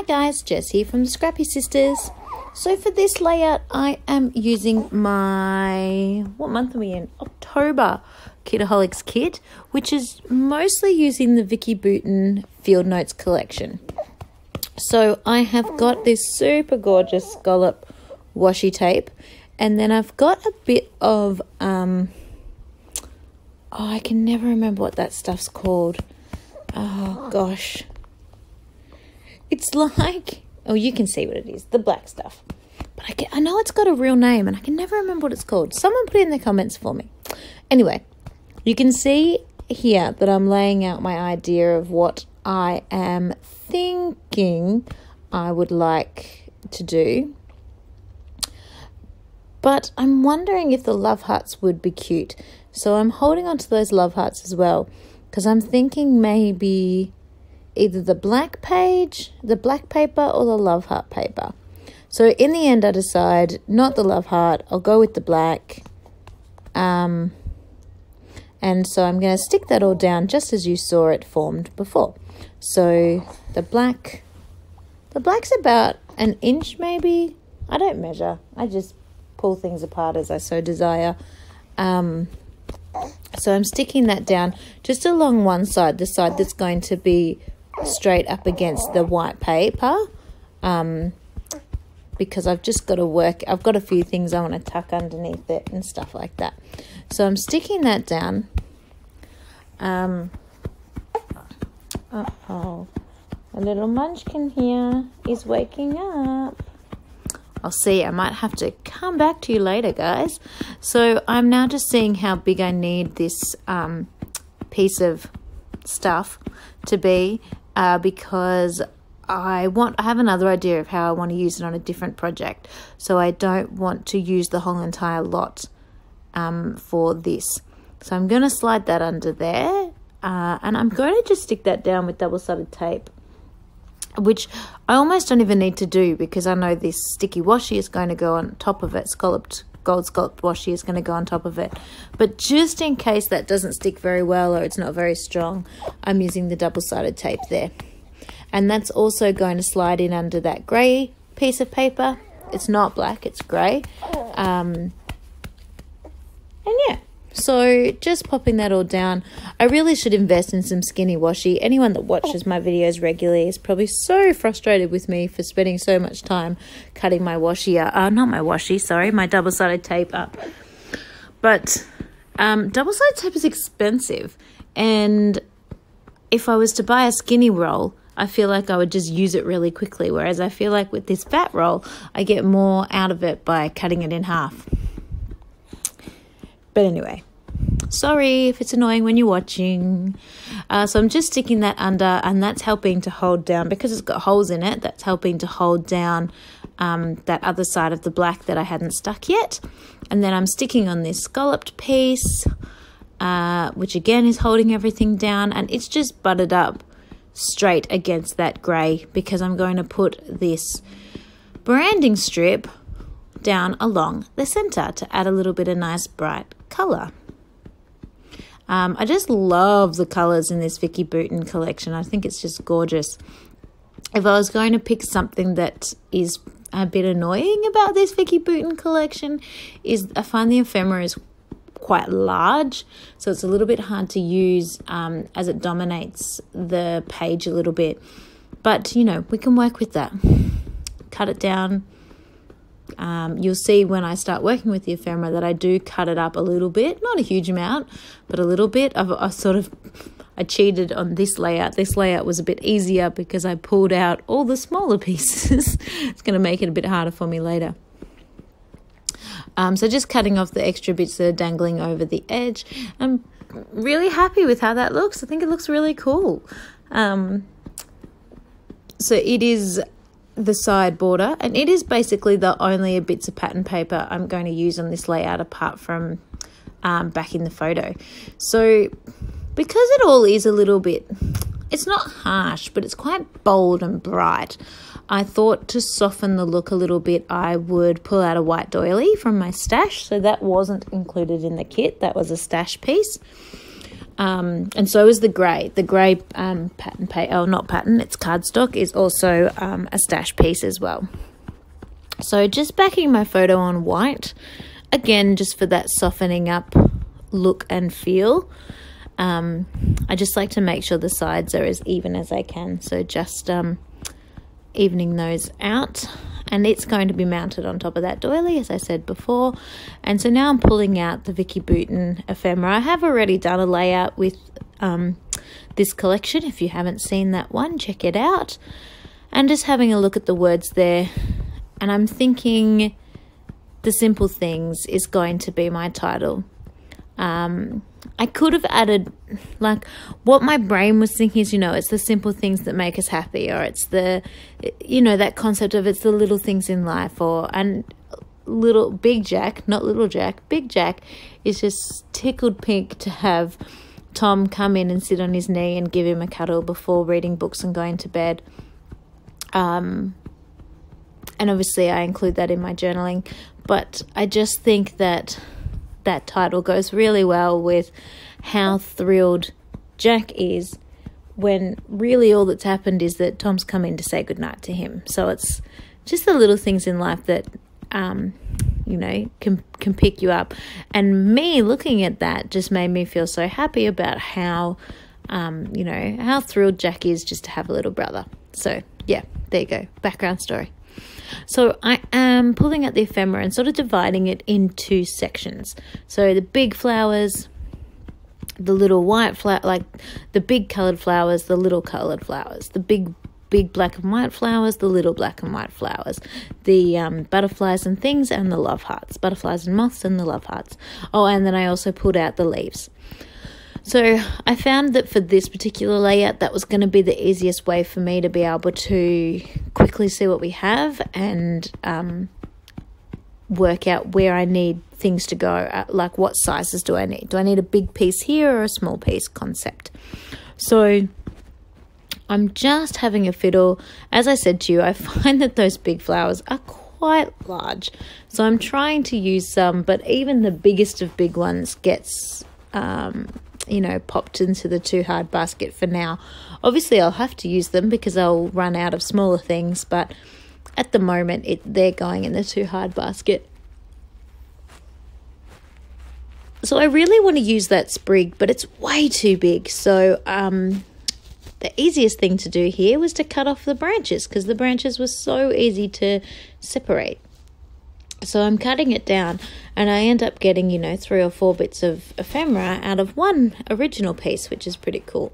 Hi guys, Jess here from the Scrappy Sisters. So for this layout, I am using my, what month are we in? October Kitaholics kit, which is mostly using the Vicki Boutin Field Notes collection. So I have got this super gorgeous scallop washi tape, and then I've got a bit of, I can never remember what that stuff's called. Oh gosh. It's like, oh, you can see what it is, the black stuff. But I know it's got a real name and I can never remember what it's called. Someone put it in the comments for me. Anyway, you can see here that I'm laying out my idea of what I am thinking I would like to do. But I'm wondering if the love hearts would be cute. So I'm holding on to those love hearts as well, because I'm thinking maybe either the black page, the black paper, or the love heart paper. So in the end I decide not the love heart, I'll go with the black. And so I'm going to stick that all down just as you saw it formed before. So the black's about an inch maybe. I don't measure, I just pull things apart as I so desire. So I'm sticking that down just along one side, the side that's going to be straight up against the white paper, because I've just got to work, I've got a few things I want to tuck underneath it and stuff like that. So I'm sticking that down. Uh-oh, a little munchkin here is waking up. I'll see, I might have to come back to you later, guys. So I'm now just seeing how big I need this piece of stuff to be, because I have another idea of how I want to use it on a different project. So I don't want to use the whole entire lot for this. So I'm going to slide that under there, and I'm going to just stick that down with double-sided tape, which I almost don't even need to do because I know this sticky washi is going to go on top of it. Gold scalloped washi is going to go on top of it. But just in case that doesn't stick very well or it's not very strong, I'm using the double-sided tape there. And that's also going to slide in under that grey piece of paper. It's not black, it's grey. And yeah. So just popping that all down. I really should invest in some skinny washi. Anyone that watches my videos regularly is probably so frustrated with me for spending so much time cutting my washi up. Not my washi, sorry, my double-sided tape up. But double-sided tape is expensive. And if I was to buy a skinny roll, I feel like I would just use it really quickly. Whereas I feel like with this fat roll, I get more out of it by cutting it in half. But anyway, sorry if it's annoying when you're watching. So I'm just sticking that under, and that's helping to hold down, because it's got holes in it, that's helping to hold down that other side of the black that I hadn't stuck yet. And then I'm sticking on this scalloped piece, which again is holding everything down, and it's just buttered up straight against that grey, because I'm going to put this branding strip down along the center to add a little bit of nice bright color. I just love the colors in this Vicki Boutin collection. I think it's just gorgeous. If I was going to pick something that is a bit annoying about this Vicki Boutin collection, is I find the ephemera is quite large, so it's a little bit hard to use as it dominates the page a little bit. But you know, we can work with that. Cut it down. You'll see when I start working with the ephemera that I do cut it up a little bit, not a huge amount, but a little bit. I cheated on this layout. This layout was a bit easier because I pulled out all the smaller pieces. It's going to make it a bit harder for me later. So just cutting off the extra bits that are dangling over the edge. I'm really happy with how that looks. I think it looks really cool. So it is the side border, and it is basically the only bits of pattern paper I'm going to use on this layout apart from back in the photo. So because it all is a little bit, it's not harsh, but it's quite bold and bright, I thought to soften the look a little bit I would pull out a white doily from my stash. So that wasn't included in the kit, that was a stash piece. And so is the grey. The grey pattern, not pattern, it's cardstock, is also a stash piece as well. So just backing my photo on white, again, just for that softening up look and feel. I just like to make sure the sides are as even as I can. So just evening those out. And it's going to be mounted on top of that doily, as I said before. And so now I'm pulling out the Vicki Boutin ephemera. I have already done a layout with this collection. If you haven't seen that one, check it out. And just having a look at the words there. And I'm thinking The Simple Things is going to be my title. I could have added, like, what my brain was thinking is, it's the simple things that make us happy, or it's the, that concept of it's the little things in life, and Big Jack, not Little Jack, Big Jack is just tickled pink to have Tom come in and sit on his knee and give him a cuddle before reading books and going to bed. And obviously I include that in my journaling, but I just think that title goes really well with how thrilled Jack is when really all that's happened is that Tom's come in to say goodnight to him. So it's just the little things in life that, can pick you up. And me looking at that just made me feel so happy about how, how thrilled Jack is just to have a little brother. So, yeah, there you go. Background story. So I am pulling out the ephemera and sort of dividing it into sections. So the big flowers, the little white flower, like the big coloured flowers, the little coloured flowers, the big black and white flowers, the little black and white flowers, the butterflies and things, and the love hearts, butterflies and moths and the love hearts. Oh, and then I also pulled out the leaves. So I found that for this particular layout, that was going to be the easiest way for me to be able to quickly see what we have and work out where I need things to go, like what sizes do I need? Do I need a big piece here or a small piece concept? So I'm just having a fiddle. As I said to you, I find that those big flowers are quite large. So I'm trying to use some, but even the biggest of big ones gets popped into the too hard basket for now. Obviously I'll have to use them because I'll run out of smaller things, but at the moment they're going in the too hard basket. So I really want to use that sprig, but it's way too big. So the easiest thing to do here was to cut off the branches, because the branches were so easy to separate. So I'm cutting it down, and I end up getting, 3 or 4 bits of ephemera out of one original piece, which is pretty cool.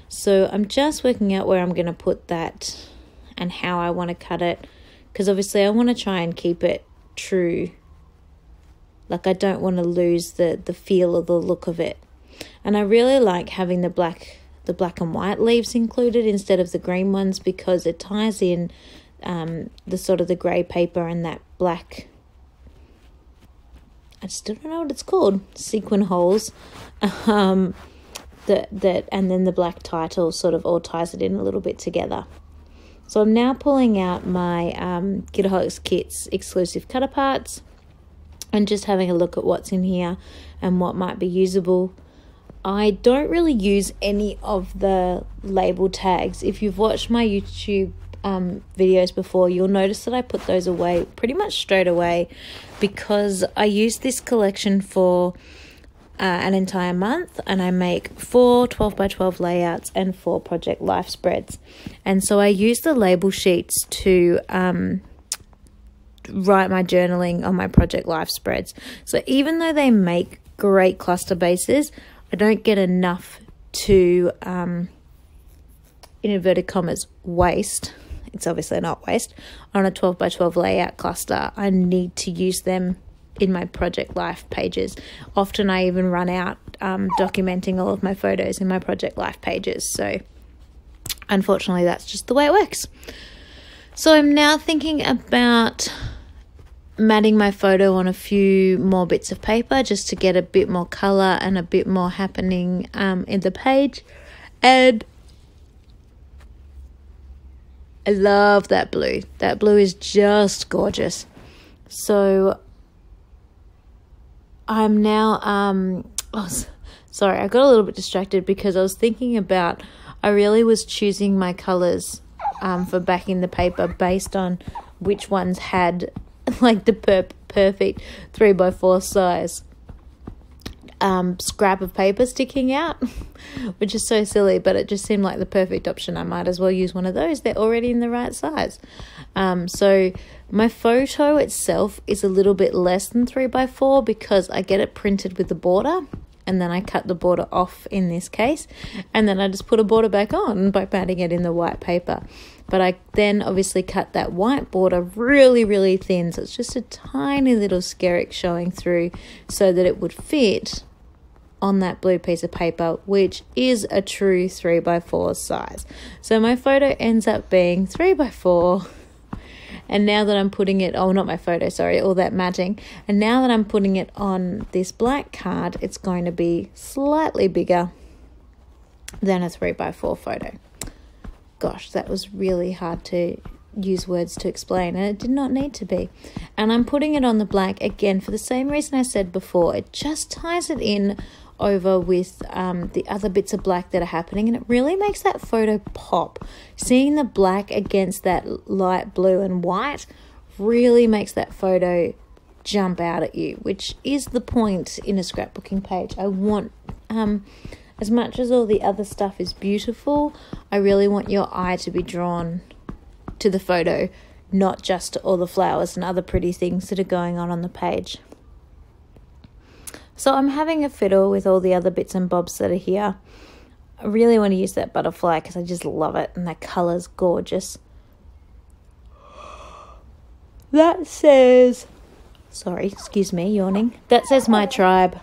So I'm just working out where I'm going to put that and how I want to cut it, because obviously I want to try and keep it true. Like, I don't want to lose the feel or the look of it. And I really like having the black and white leaves included instead of the green ones, because it ties in the sort of the grey paper and that black, I still don't know what it's called, sequin holes, and then the black title sort of all ties it in a little bit together. So I'm now pulling out my Kitaholics Kits exclusive cutter parts and just having a look at what's in here and what might be usable. I don't really use any of the label tags. If you've watched my YouTube videos before, you'll notice that I put those away pretty much straight away, because I use this collection for an entire month, and I make 4 12x12 layouts and 4 project life spreads. And so I use the label sheets to write my journaling on my project life spreads. So even though they make great cluster bases, I don't get enough to, in inverted commas, waste. It's obviously not waste. On a 12x12 layout cluster, I need to use them in my project life pages. Often I even run out documenting all of my photos in my project life pages. So unfortunately, that's just the way it works. So I'm now thinking about matting my photo on a few more bits of paper just to get a bit more colour and a bit more happening in the page. And I love that blue. That blue is just gorgeous. So I'm now Sorry, I got a little bit distracted because I was thinking about, I really was choosing my colours for backing the paper based on which ones had like the perfect 3x4 size scrap of paper sticking out, which is so silly, but it just seemed like the perfect option. I might as well use one of those. They're already in the right size. So my photo itself is a little bit less than 3x4 because I get it printed with the border, and then I cut the border off in this case, and then I just put a border back on by patting it in the white paper. But I then obviously cut that white border really, really thin, so it's just a tiny little skerrick showing through so that it would fit on that blue piece of paper, which is a true 3x4 size. So my photo ends up being 3x4, and now that I'm putting it, oh, not my photo, sorry, all that matching, and now that I'm putting it on this black card, it's going to be slightly bigger than a 3x4 photo. Gosh, that was really hard to use words to explain, and it did not need to be. And I'm putting it on the black again for the same reason I said before. It just ties it in over with the other bits of black that are happening, and it really makes that photo pop. Seeing the black against that light blue and white really makes that photo jump out at you, which is the point in a scrapbooking page. I want as much as all the other stuff is beautiful, I really want your eye to be drawn to the photo, not just to all the flowers and other pretty things that are going on the page. So I'm having a fiddle with all the other bits and bobs that are here. I really want to use that butterfly because I just love it, and that colour's gorgeous. That says, sorry, excuse me, yawning. That says My Tribe.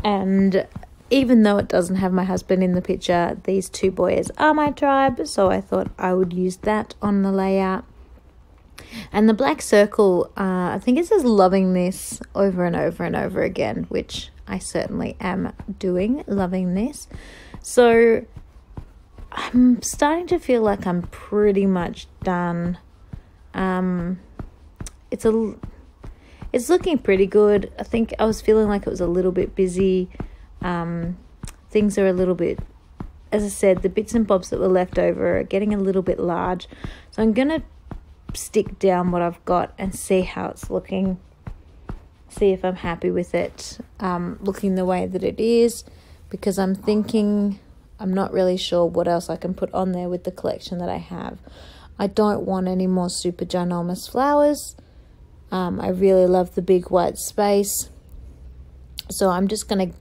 And even though it doesn't have my husband in the picture, these two boys are my tribe, so I thought I would use that on the layout. And the black circle, I think it says loving this over and over and over again, which I certainly am doing, loving this. So I'm starting to feel like I'm pretty much done. It's looking pretty good. I think I was feeling like it was a little bit busy. Things are a little bit, as I said, the bits and bobs that were left over are getting a little bit large. So I'm going to stick down what I've got and see how it's looking. See if I'm happy with it looking the way that it is, because I'm thinking, I'm not really sure what else I can put on there with the collection that I have. I don't want any more super ginormous flowers. I really love the big white space. So I'm just going to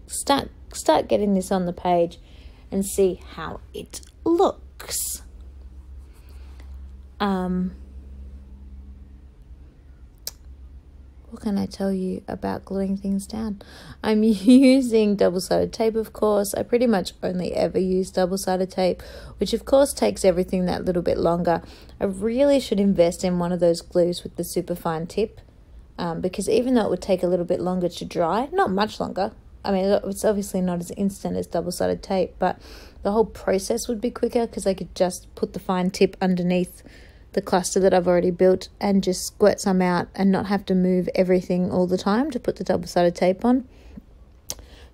start getting this on the page and see how it looks. What can I tell you about gluing things down? I'm using double-sided tape, of course. I pretty much only ever use double-sided tape, which of course takes everything that little bit longer. I really should invest in one of those glues with the super fine tip, because even though it would take a little bit longer to dry, not much longer, I mean, it's obviously not as instant as double-sided tape, but the whole process would be quicker because I could just put the fine tip underneath the cluster that I've already built and just squirt some out and not have to move everything all the time to put the double-sided tape on.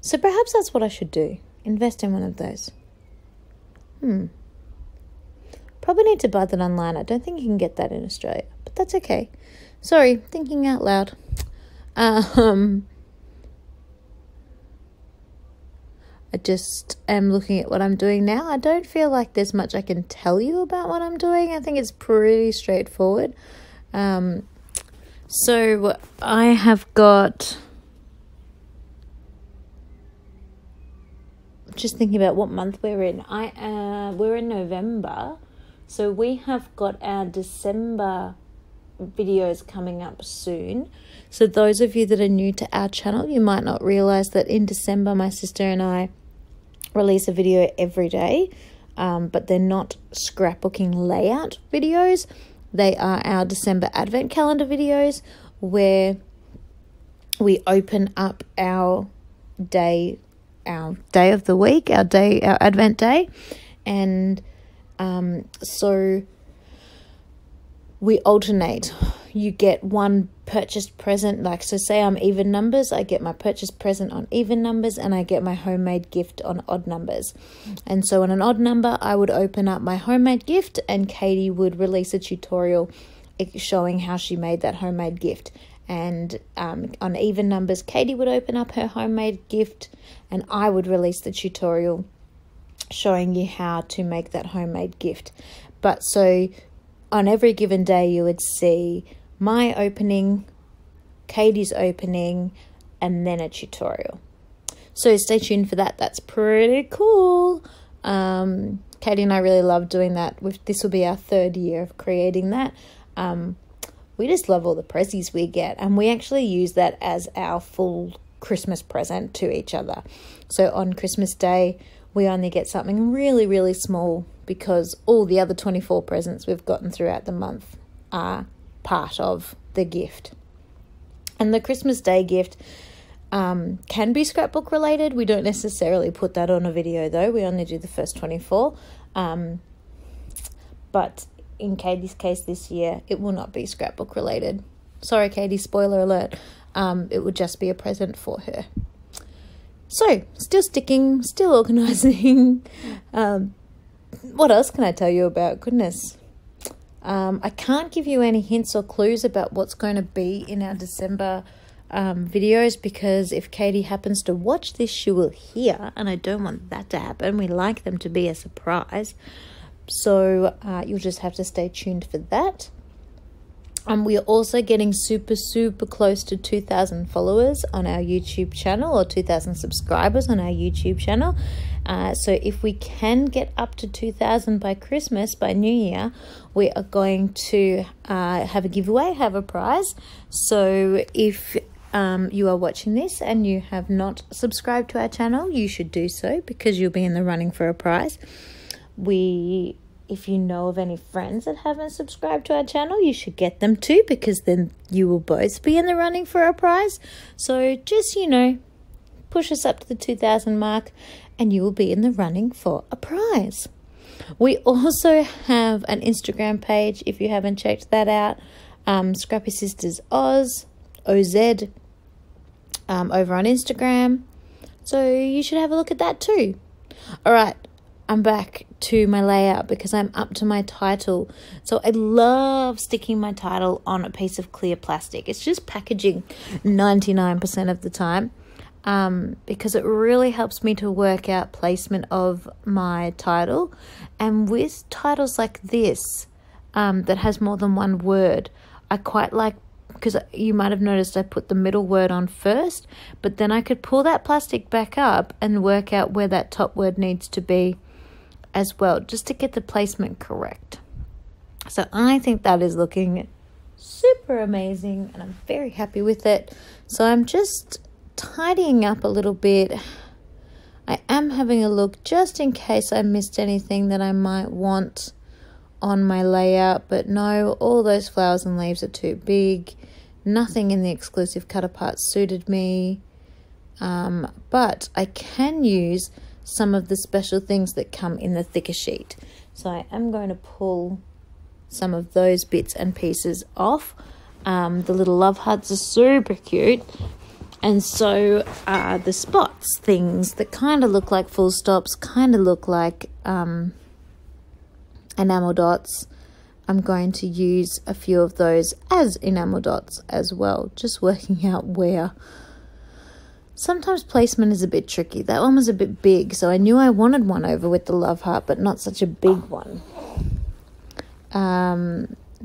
So perhaps that's what I should do. Invest in one of those. Probably need to buy that online. I don't think you can get that in Australia, but that's okay. Sorry, thinking out loud. I just am looking at what I'm doing now. I don't feel like there's much I can tell you about what I'm doing. I think it's pretty straightforward. So I have got, just thinking about what month we're in. We're in November, so we have got our December videos coming up soon. So those of you that are new to our channel, you might not realize that in December my sister and I release a video every day, but they're not scrapbooking layout videos. They are our December advent calendar videos where we open up our day of the week, our advent day, and so we alternate. you get one purchased present, like, so say I'm even numbers, I get my purchased present on even numbers, and I get my homemade gift on odd numbers. And so on an odd number, I would open up my homemade gift, and Katie would release a tutorial showing how she made that homemade gift. And on even numbers, Katie would open up her homemade gift, and I would release the tutorial showing you how to make that homemade gift. But so on every given day, you would see my opening, Katie's opening, and then a tutorial. So stay tuned for that. That's pretty cool. Katie and I really love doing that. This will be our 3rd year of creating that. We just love all the prezzies we get, and we actually use that as our full Christmas present to each other. So on Christmas Day, we only get something really, really small, because all the other 24 presents we've gotten throughout the month are part of the gift. And the Christmas Day gift can be scrapbook related. We don't necessarily put that on a video though. We only do the first 24. But in Katie's case this year, it will not be scrapbook related. Sorry, Katie, spoiler alert. It would just be a present for her. So, still sticking, still organising. What else can I tell you about? Goodness. I can't give you any hints or clues about what's going to be in our December videos, because if Katie happens to watch this, she will hear, and I don't want that to happen. We like them to be a surprise. So you'll just have to stay tuned for that. We are also getting super, super close to 2,000 followers on our YouTube channel, or 2,000 subscribers on our YouTube channel. So if we can get up to 2,000 by Christmas, by New Year, we are going to have a giveaway, have a prize. So if you are watching this and you have not subscribed to our channel, you should do so, because you'll be in the running for a prize. If you know of any friends that haven't subscribed to our channel, you should get them too, because then you will both be in the running for a prize. So just, push us up to the 2,000 mark and you will be in the running for a prize. We also have an Instagram page, if you haven't checked that out, Scrappy Sisters OZ, over on Instagram. So you should have a look at that too. All right. I'm back to my layout because I'm up to my title. So I love sticking my title on a piece of clear plastic. It's just packaging 99% of the time, because it really helps me to work out placement of my title. And with titles like this, that has more than one word, I quite like, because you might have noticed I put the middle word on first, but then I could pull that plastic back up and work out where that top word needs to be as well, just to get the placement correct. So I think that is looking super amazing, and I'm very happy with it. So I'm just tidying up a little bit. I am having a look just in case I missed anything that I might want on my layout, but no, all those flowers and leaves are too big. Nothing in the exclusive cut apart suited me, but I can use some of the special things that come in the thicker sheet. So I am going to pull some of those bits and pieces off. The little love hearts are super cute, and so the spots, things that kind of look like full stops, kind of look like enamel dots. I'm going to use a few of those as enamel dots as well, just working out where. Sometimes placement is a bit tricky. That one was a bit big, so I knew I wanted one over with the love heart, but not such a big one.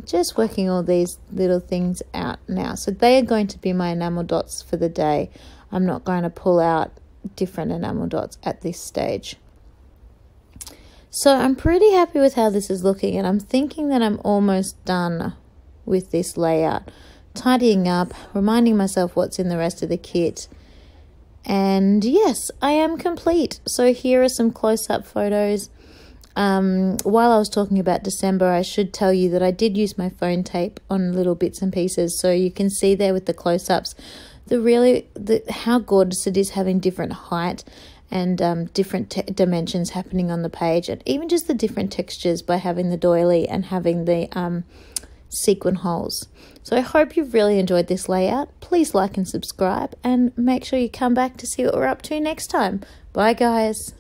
Just working all these little things out now. So they are going to be my enamel dots for the day. I'm not going to pull out different enamel dots at this stage. So I'm pretty happy with how this is looking, and I'm thinking that I'm almost done with this layout. Tidying up, reminding myself what's in the rest of the kit. And yes, I am complete. So here are some close-up photos. While I was talking about December, I should tell you that I did use my phone tape on little bits and pieces. So you can see there with the close-ups, how gorgeous it is having different height and different dimensions happening on the page, and even just the different textures by having the doily and having the sequin holes. So I hope you've really enjoyed this layout. Please like and subscribe, and make sure you come back to see what we're up to next time. Bye guys.